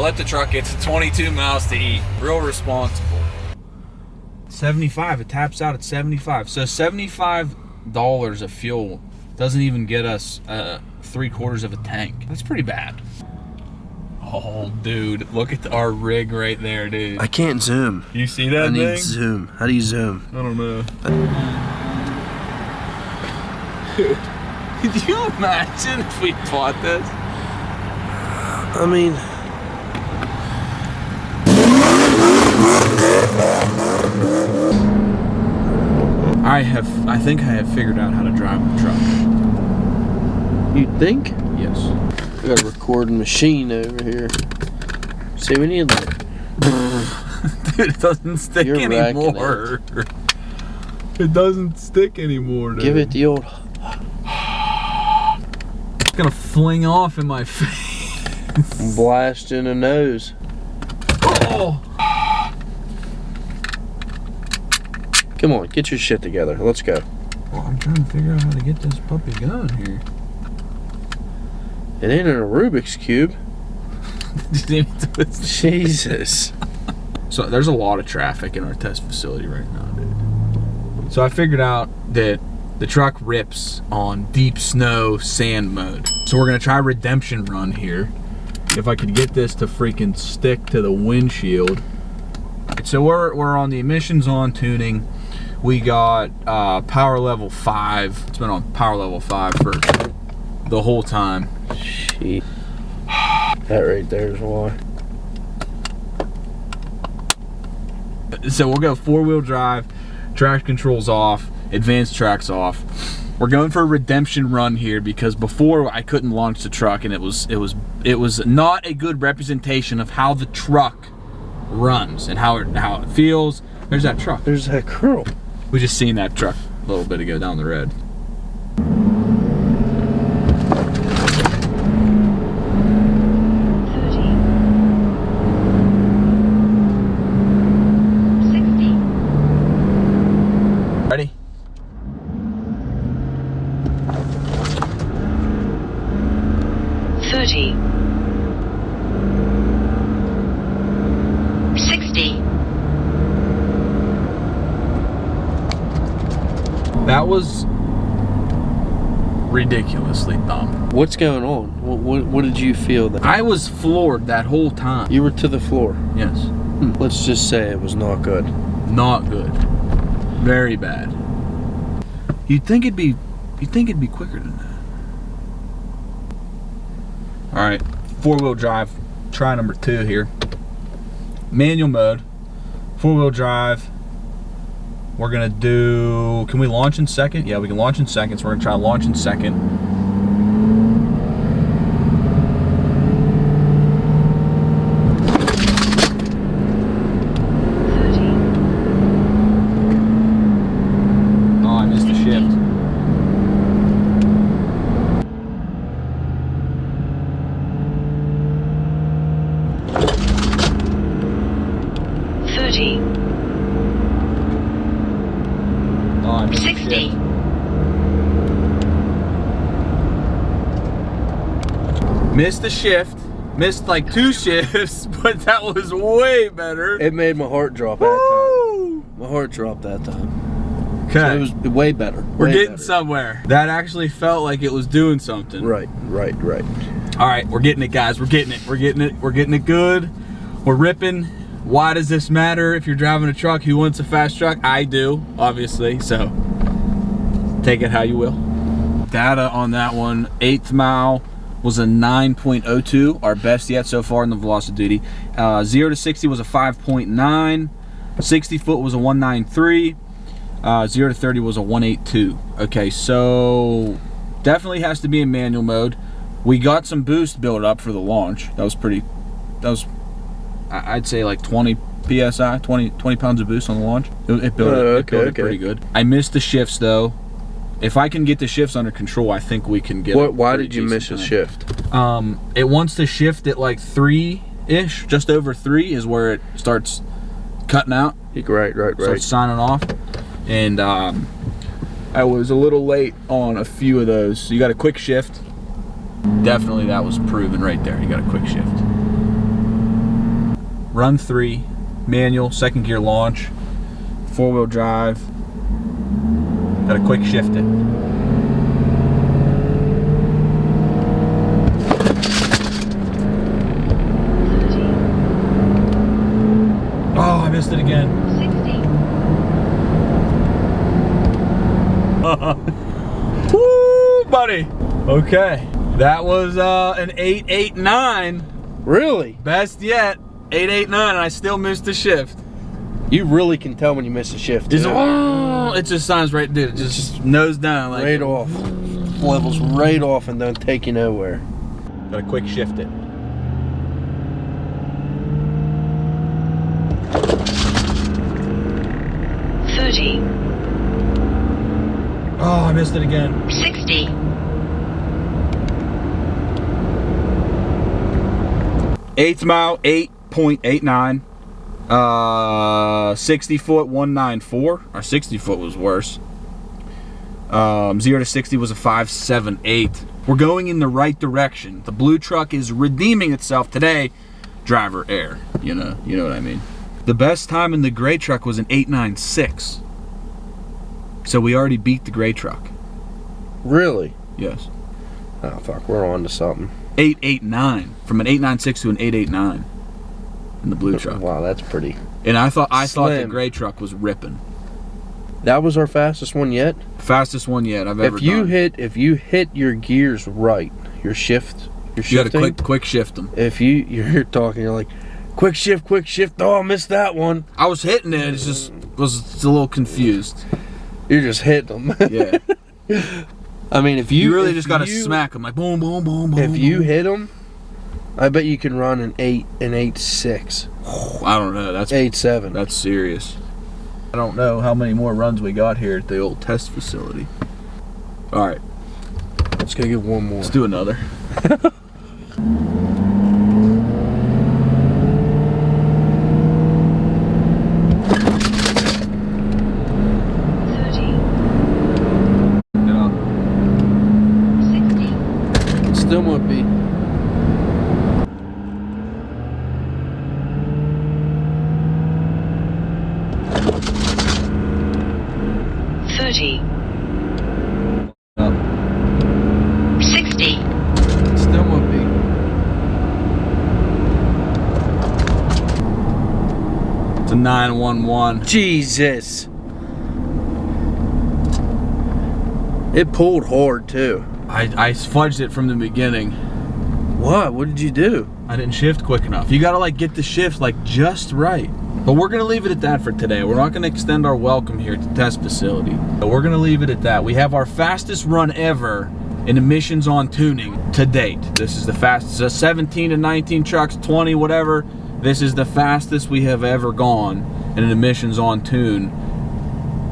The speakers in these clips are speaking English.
let the truck get to 22 miles to eat. Real responsible. 75, it taps out at 75. So $75 of fuel doesn't even get us 3/4 of a tank. That's pretty bad. Oh, dude, look at our rig right there, dude. I can't zoom. You see that thing? I need zoom. How do you zoom? I don't know. Dude, could you imagine if we bought this? I mean, I think I have figured out how to drive the truck. you think? Yes. We got a recording machine over here. See, we need like... Dude, it doesn't stick anymore. It doesn't stick anymore, dude. Give it the old... It's gonna fling off in my face. Blast in the nose. Oh! Come on, get your shit together. Let's go. Well, I'm trying to figure out how to get this puppy going here. It ain't in a Rubik's Cube. Jesus. So there's a lot of traffic in our test facility right now, dude. So I figured out that the truck rips on deep snow sand mode. So we're gonna try redemption run here. If I could get this to freaking stick to the windshield. So we're on the emissions on tuning. We got power level 5. It's been on power level 5 for the whole time. Shit. That right there is why. So we'll go 4-wheel drive, traction controls off, advanced tracks off. We're going for a redemption run here because before I couldn't launch the truck, and it was not a good representation of how the truck runs and how it feels. There's that truck. There's that curl. We just seen that truck a little bit ago down the road. Ready? That was ridiculously dumb. What's going on? What did you feel that? I was floored that whole time. You were to the floor. Yes. Let's just say it was not good. Not good. Very bad. You'd think it'd be quicker than that. All right, 4-wheel drive. Try number 2 here. Manual mode. 4-wheel drive. We're gonna do, can we launch in second? Yeah, we can launch in second, so we're gonna try launch in second. Oh, I missed the shift. Missed the shift, missed like 2 shifts, but that was way better. It made my heart drop that time. My heart dropped that time. Okay. So it was way better. We're getting somewhere. That actually felt like it was doing something. Right. All right, we're getting it, guys. We're getting it good. We're ripping. Why does this matter if you're driving a truck? Who wants a fast truck? I do, obviously, so take it how you will. Data on that one, 8th mile was a 9.02, our best yet so far in the Velocity. 0 to 60 was a 5.9, 60 foot was a 193, 0 to 30 was a 182. Okay, so definitely has to be in manual mode. We got some boost built up for the launch. That was I'd say like 20 psi, 20 pounds of boost on the launch. It built it pretty good. I missed the shifts though. If I can get the shifts under control, I think we can get. Why did you miss a shift? It wants to shift at like 3-ish, just over 3 is where it starts cutting out. Right. Starts signing off, and I was a little late on a few of those. So you got a quick shift. Definitely, that was proven right there. You got a quick shift. run 3, manual, 2nd gear launch, 4-wheel drive. Got to quick shift it. Oh, I missed it again. 60. Woo, buddy. Okay, that was an 889. Really? Best yet, 889, and I still missed the shift. You really can tell when you miss a shift. It just sounds right, dude. It just nose down. Like, right off. Levels right off and don't take you nowhere. Gotta quick shift it. Oh, I missed it again. 60. Eighth mile, 8.89. 60 foot, 194. Our 60 foot was worse. 0 to 60 was a 5.78. We're going in the right direction. The blue truck is redeeming itself today. Driver error. You know what I mean. The best time in the gray truck was an 8.96. So we already beat the gray truck. Really? Yes. Oh fuck, we're on to something. 8.89 from an 8.96 to an 8.89 in the blue truck. Wow, that's pretty. And I thought the Slim. gray truck was ripping. That was our fastest one yet. Fastest one yet I've ever done. If you hit your gears right, your shift, your You shifting. got to quick shift them. If you're talking, you're like, quick shift. Oh, I missed that one. I was hitting it. It's just was a little confused. You're just hitting them. Yeah. I mean, if You really just got to smack them like boom, boom, boom, boom. If you hit them, I bet you can run an 8.6. I don't know. That's 8.7. That's serious. I don't know how many more runs we got here at the old test facility. All right, Let's go get one more. let's do another. Still might be. Up. 60. Still might be. It's a 911. Jesus. It pulled hard too. I fudged it from the beginning. What? What did you do? I didn't shift quick enough. You gotta like get the shift like just right. But we're gonna leave it at that for today. We're not gonna extend our welcome here at the test facility. But we're gonna leave it at that. We have our fastest run ever in emissions on tuning to date. This is the fastest, 17 to 19 trucks, 20, whatever. This is the fastest we have ever gone in an emissions on tune.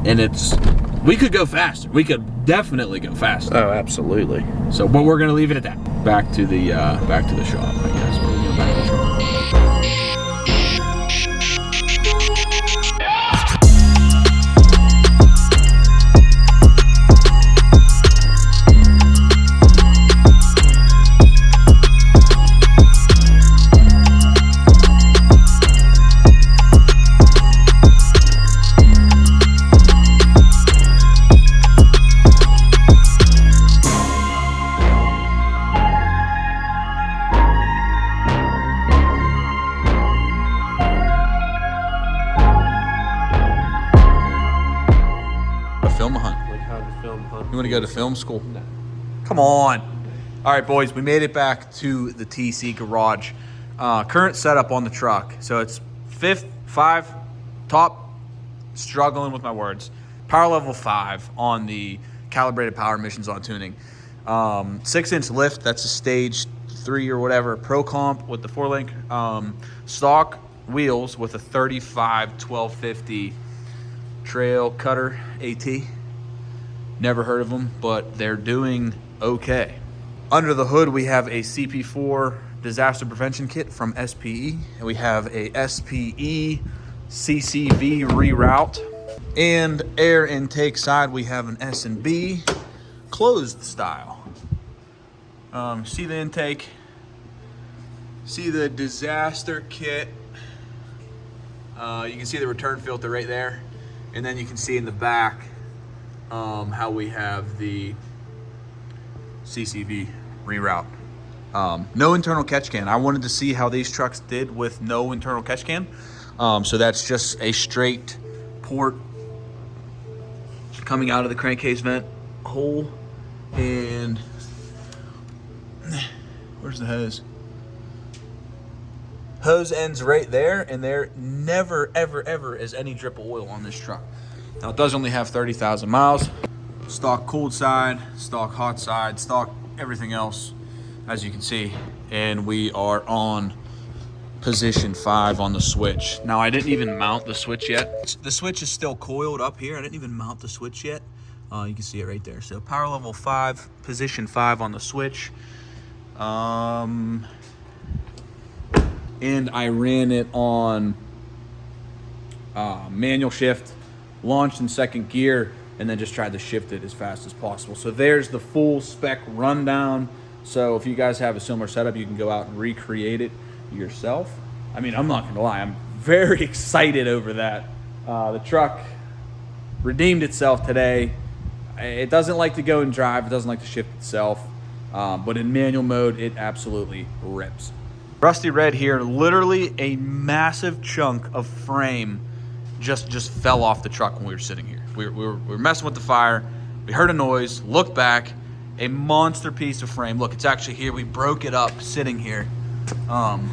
And we could go faster. We could definitely go faster. Oh, absolutely. So, but we're gonna leave it at that. Back to the shop, I guess. We're gonna go back to the shop. Film a hunt. Like how to film hunt. You want to go to film school? No. Come on. All right, boys, we made it back to the TC garage. Current setup on the truck. So it's 5, top, struggling with my words. Power level 5 on the calibrated power emissions on tuning. 6-inch lift, that's a stage 3 or whatever, Pro Comp with the 4-link. Stock wheels with a 35 1250 trail cutter AT. Never heard of them, but they're doing okay. Under the hood, we have a CP4 disaster prevention kit from SPE. And we have a SPE CCV reroute. And air intake side, we have an S&B closed style. See the intake. See the disaster kit You can see the return filter right there. And then you can see in the back how we have the CCV reroute. No internal catch can. I wanted to see how these trucks did with no internal catch can. So that's just a straight port coming out of the crankcase vent hole. And where's the hose? Hose ends right there, and there never, ever, ever is any drip of oil on this truck. Now, it does only have 30,000 miles. Stock cooled side, stock hot side, stock everything else, as you can see. And we are on position 5 on the switch. Now, I didn't even mount the switch yet. The switch is still coiled up here. I didn't even mount the switch yet. You can see it right there. So power level 5, position 5 on the switch. And I ran it on manual shift, launched in second gear, and then just tried to shift it as fast as possible. So there's the full spec rundown. So if you guys have a similar setup, you can go out and recreate it yourself. I mean, I'm not gonna lie, I'm very excited over that. The truck redeemed itself today. It doesn't like to go and drive, it doesn't like to shift itself, but in manual mode, it absolutely rips. Rusty red here, literally a massive chunk of frame just fell off the truck when we were sitting here. We were messing with the fire, we heard a noise, looked back, a monster piece of frame. Look, it's actually here, we broke it up sitting here.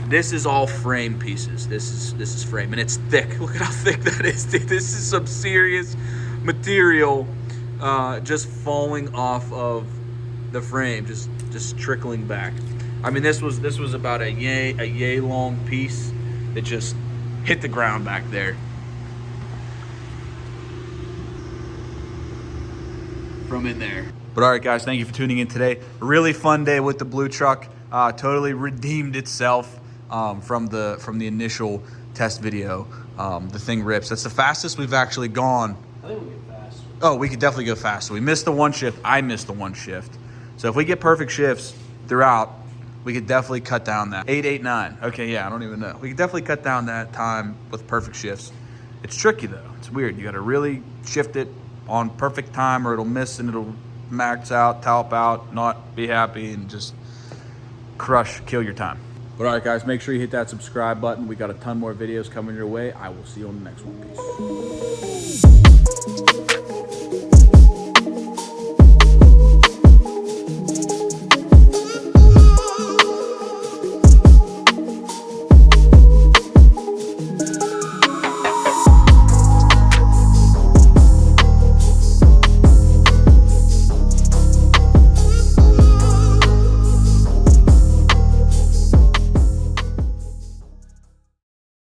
This is all frame pieces. This is frame, and it's thick. Look at how thick that is, dude. This is some serious material just falling off of the frame, just trickling back. I mean, this was about a yay long piece that just hit the ground back there. From in there. But all right, guys, thank you for tuning in today. A really fun day with the blue truck. Totally redeemed itself from the initial test video. The thing rips. That's the fastest we've actually gone. I think we get faster. Oh, we could definitely go faster. We missed the one shift. I missed the one shift. So if we get perfect shifts throughout, we could definitely cut down that 889. Okay, yeah, I don't even know. We could definitely cut down that time with perfect shifts. It's tricky though. It's weird. You got to really shift it on perfect time, or it'll miss and it'll max out, top out, not be happy, and just kill your time. But all right, guys, make sure you hit that subscribe button. We got a ton more videos coming your way. I will see you on the next one. Peace.